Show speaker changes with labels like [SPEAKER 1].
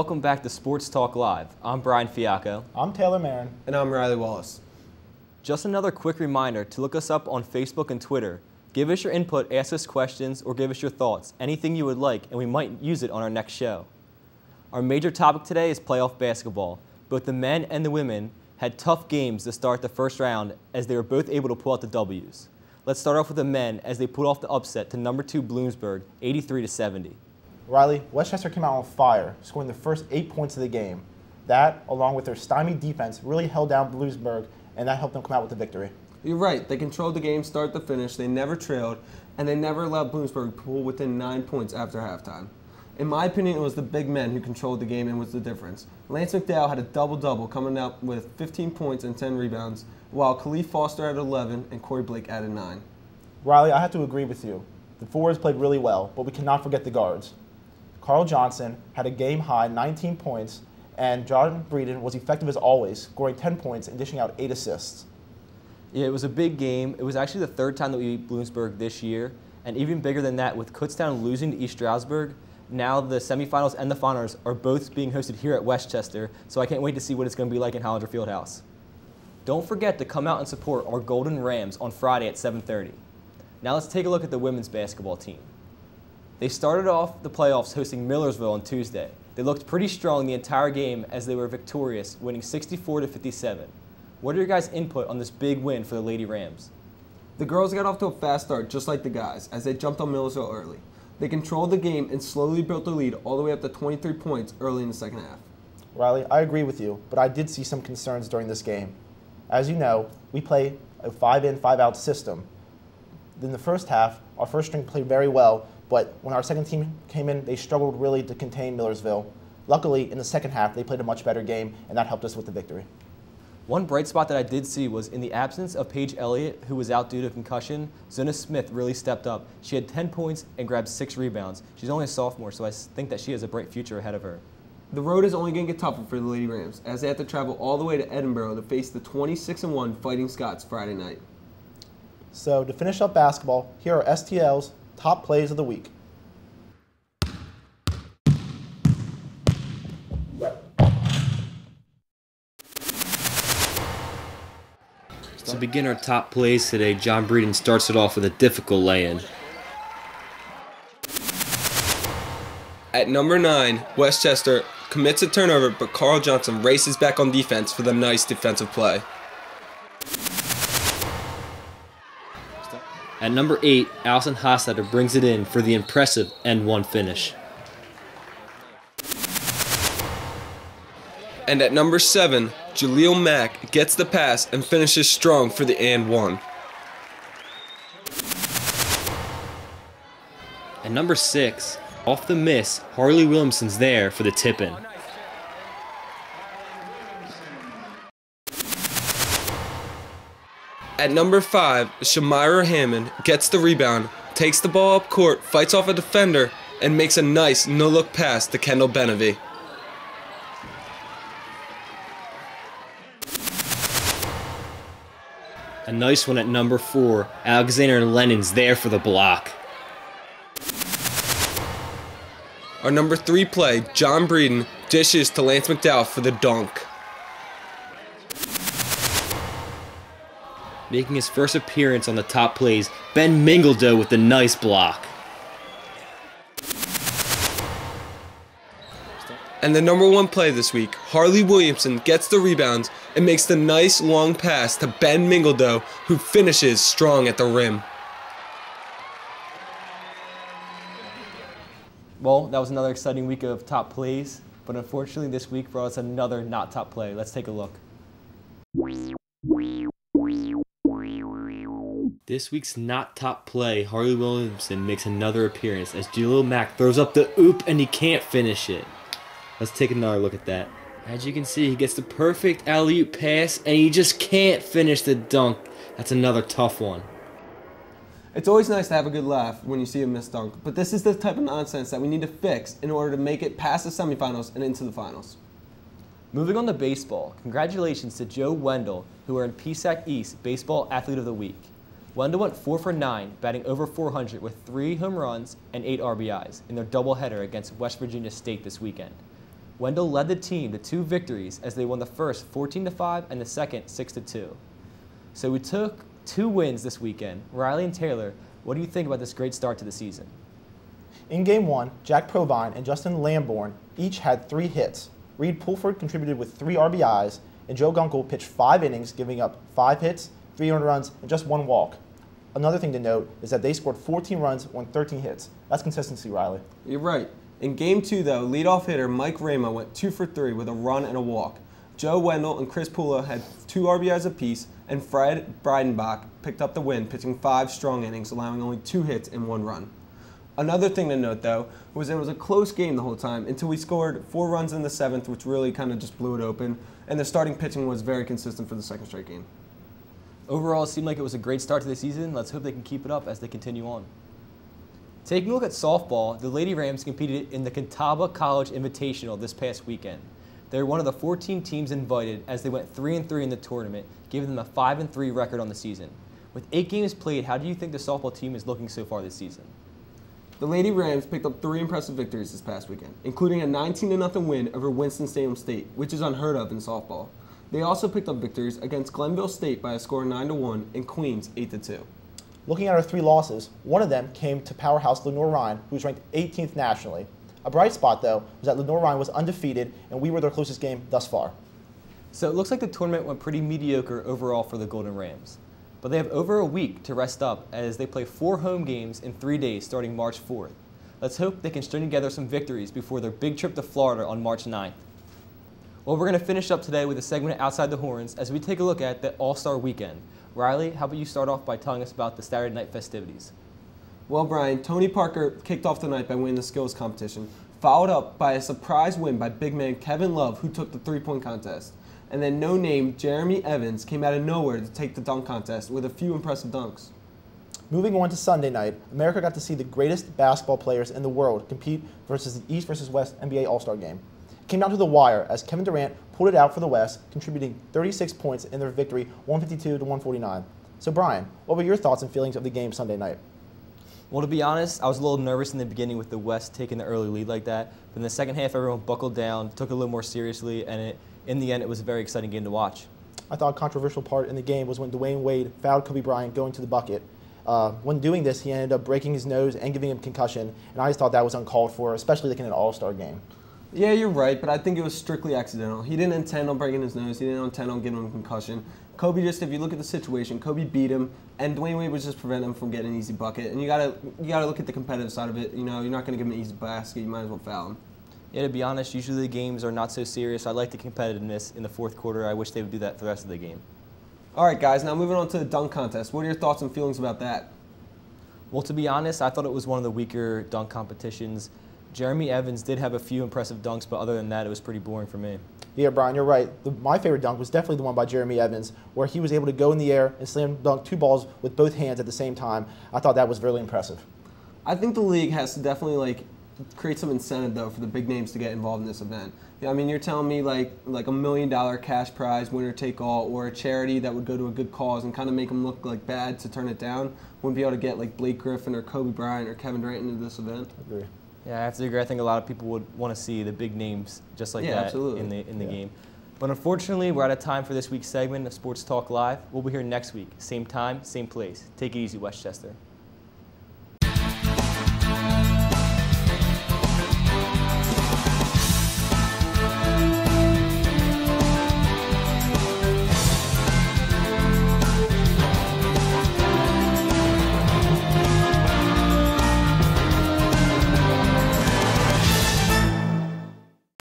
[SPEAKER 1] welcome back to Sports Talk Live. I'm Brian Fiocco.
[SPEAKER 2] I'm Taylor Maren.
[SPEAKER 3] And I'm Riley Wallace.
[SPEAKER 1] Just another quick reminder to look us up on Facebook and Twitter. Give us your input, ask us questions, or give us your thoughts, anything you would like, and we might use it on our next show. Our major topic today is playoff basketball. Both the men and the women had tough games to start the first round as they were both able to pull out the W's. Let's start off with the men as they pulled off the upset to number 2 Bloomsburg, 83-70.
[SPEAKER 2] Riley, Westchester came out on fire, scoring the first 8 points of the game. That, along with their stymied defense, really held down Bloomsburg, and that helped them come out with the victory.
[SPEAKER 3] You're right. They controlled the game start to finish. They never trailed, and they never allowed Bloomsburg to pull within 9 points after halftime. In my opinion, it was the big men who controlled the game and was the difference. Lance McDowell had a double-double, coming out with 15 points and 10 rebounds, while Khalif Foster added 11 and Corey Blake added 9.
[SPEAKER 2] Riley, I have to agree with you. The forwards played really well, but we cannot forget the guards. Carl Johnson had a game-high 19 points, and John Breeden was effective as always, scoring 10 points and dishing out 8 assists.
[SPEAKER 1] Yeah, it was a big game. It was actually the third time that we beat Bloomsburg this year, and even bigger than that, with Kutztown losing to East Stroudsburg, now the semifinals and the finals are both being hosted here at Westchester, so I can't wait to see what it's going to be like in Hollinger Fieldhouse. Don't forget to come out and support our Golden Rams on Friday at 7:30. Now let's take a look at the women's basketball team. They started off the playoffs hosting Millersville on Tuesday. They looked pretty strong the entire game as they were victorious, winning 64-57. What are your guys' input on this big win for the Lady Rams?
[SPEAKER 3] The girls got off to a fast start, just like the guys, as they jumped on Millersville early. They controlled the game and slowly built their lead all the way up to 23 points early in the second half.
[SPEAKER 2] Riley, I agree with you, but I did see some concerns during this game. As you know, we play a 5-in, 5-out system. In the first half, our first string played very well, but when our second team came in, they struggled really to contain Millersville. Luckily, in the second half, they played a much better game, and that helped us with the victory.
[SPEAKER 1] One bright spot that I did see was in the absence of Paige Elliott, who was out due to concussion, Zuna Smith really stepped up. She had 10 points and grabbed 6 rebounds. She's only a sophomore, so I think that she has a bright future ahead of her.
[SPEAKER 3] The road is only going to get tougher for the Lady Rams, as they have to travel all the way to Edinburgh to face the 26-1 Fighting Scots Friday night.
[SPEAKER 2] So to finish up basketball, here are STL's top plays of the week.
[SPEAKER 1] To begin our top plays today, John Breeden starts it off with a difficult lay-in.
[SPEAKER 3] At number 9, Westchester commits a turnover, but Carl Johnson races back on defense for the nice defensive play.
[SPEAKER 1] At number 8, Allison Hosstetter brings it in for the impressive N1 finish.
[SPEAKER 3] And at number 7, Jaleel Mack gets the pass and finishes strong for the and 1.
[SPEAKER 1] At number 6, off the miss, Harley Williamson's there for the tip-in.
[SPEAKER 3] At number 5, Shamira Hammond gets the rebound, takes the ball up court, fights off a defender, and makes a nice no-look pass to Kendall Benevy.
[SPEAKER 1] A nice one at number 4, Alexander Lennon's there for the block.
[SPEAKER 3] Our number 3 play, John Breeden, dishes to Lance McDowell for the dunk.
[SPEAKER 1] Making his first appearance on the top plays, Ben Mingledo with the nice block.
[SPEAKER 3] And the number 1 play this week, Harley Williamson gets the rebounds and makes the nice long pass to Ben Mingledo, who finishes strong at the rim.
[SPEAKER 1] Well, that was another exciting week of top plays, but unfortunately this week brought us another not top play. Let's take a look. This week's not top play, Harley Williamson makes another appearance as Jaleel Mack throws up the oop and he can't finish it. Let's take another look at that. As you can see, he gets the perfect alley-oop pass and he just can't finish the dunk. That's another tough one.
[SPEAKER 3] It's always nice to have a good laugh when you see a missed dunk, but this is the type of nonsense that we need to fix in order to make it past the semifinals and into the finals.
[SPEAKER 1] Moving on to baseball, congratulations to Joe Wendell, who earned PSAC East Baseball Athlete of the Week. Wendell went 4 for 9, batting over 400 with 3 home runs and 8 RBIs in their doubleheader against West Virginia State this weekend. Wendell led the team to 2 victories as they won the first 14-5 and the second 6-2. So we took 2 wins this weekend. Riley and Taylor, what do you think about this great start to the season?
[SPEAKER 2] In Game 1, Jack Provine and Justin Lamborn each had 3 hits. Reed Pulford contributed with 3 RBIs, and Joe Gunkel pitched 5 innings, giving up 5 hits, 3 earned runs, and just 1 walk. Another thing to note is that they scored 14 runs on 13 hits. That's consistency, Riley.
[SPEAKER 3] You're right. In Game 2, though, leadoff hitter Mike Rama went 2 for 3 with a run and a walk. Joe Wendell and Chris Pula had 2 RBIs apiece, and Fred Breidenbach picked up the win, pitching 5 strong innings, allowing only 2 hits and 1 run. Another thing to note, though, was it was a close game the whole time until we scored 4 runs in the 7th, which really kind of just blew it open, and the starting pitching was very consistent for the second straight game.
[SPEAKER 1] Overall, it seemed like it was a great start to the season. Let's hope they can keep it up as they continue on. Taking a look at softball, the Lady Rams competed in the Catawba College Invitational this past weekend. They were one of the 14 teams invited as they went 3-3 in the tournament, giving them a 5-3 record on the season. With 8 games played, how do you think the softball team is looking so far this season?
[SPEAKER 3] The Lady Rams picked up 3 impressive victories this past weekend, including a 19-0 win over Winston-Salem State, which is unheard of in softball. They also picked up victories against Glenville State by a score of 9-1 and Queens 8-2.
[SPEAKER 2] Looking at our 3 losses, one of them came to powerhouse Lenoir-Rhyne, who was ranked 18th nationally. A bright spot, though, was that Lenoir-Rhyne was undefeated, and we were their closest game thus far.
[SPEAKER 1] So it looks like the tournament went pretty mediocre overall for the Golden Rams. But they have over a week to rest up as they play 4 home games in 3 days starting March 4th. Let's hope they can string together some victories before their big trip to Florida on March 9th. Well, we're going to finish up today with a segment Outside the Horns as we take a look at the All-Star Weekend. Riley, how about you start off by telling us about the Saturday night festivities?
[SPEAKER 3] Well, Brian, Tony Parker kicked off the night by winning the skills competition, followed up by a surprise win by big man Kevin Love, who took the 3-point contest. And then no-name Jeremy Evans came out of nowhere to take the dunk contest with a few impressive dunks.
[SPEAKER 2] Moving on to Sunday night, America got to see the greatest basketball players in the world compete versus the East versus West NBA All-Star Game. It came down to the wire as Kevin Durant pulled it out for the West, contributing 36 points in their victory, 152-149. So Brian, what were your thoughts and feelings of the game Sunday night?
[SPEAKER 1] Well, to be honest, I was a little nervous in the beginning with the West taking the early lead like that. But in the second half, everyone buckled down, took it a little more seriously, and in the end, it was a very exciting game to watch.
[SPEAKER 2] I thought a controversial part in the game was when Dwayne Wade fouled Kobe Bryant going to the bucket. When doing this, he ended up breaking his nose and giving him concussion, and I just thought that was uncalled for, especially like in an All-Star game.
[SPEAKER 3] Yeah, you're right, but I think it was strictly accidental. He didn't intend on breaking his nose. He didn't intend on giving him a concussion. Kobe just, if you look at the situation, Kobe beat him, and Dwayne Wade was just preventing him from getting an easy bucket. And you gotta look at the competitive side of it. You know, you're not going to give him an easy basket. You might as well foul him.
[SPEAKER 1] Yeah, to be honest, usually the games are not so serious. I like the competitiveness in the fourth quarter. I wish they would do that for the rest of the game.
[SPEAKER 3] All right, guys, now moving on to the dunk contest. What are your thoughts and feelings about that?
[SPEAKER 1] Well, to be honest, I thought it was one of the weaker dunk competitions. Jeremy Evans did have a few impressive dunks, but other than that, it was pretty boring for me.
[SPEAKER 2] Yeah, Brian, you're right. My favorite dunk was definitely the one by Jeremy Evans, where he was able to go in the air and slam dunk 2 balls with both hands at the same time. I thought that was really impressive.
[SPEAKER 3] I think the league has to definitely create some incentive though for the big names to get involved in this event. Yeah, I mean, you're telling me like $1 million cash prize, winner take all, or a charity that would go to a good cause and kind of make them look like bad to turn it down. Wouldn't be able to get like Blake Griffin or Kobe Bryant or Kevin Durant into this event.
[SPEAKER 2] I agree.
[SPEAKER 1] Yeah, I have to agree. I think a lot of people would want to see the big names just like that
[SPEAKER 3] absolutely.
[SPEAKER 1] in the game. But unfortunately, we're out of time for this week's segment of Sports Talk Live. We'll be here next week, same time, same place. Take it easy, Westchester.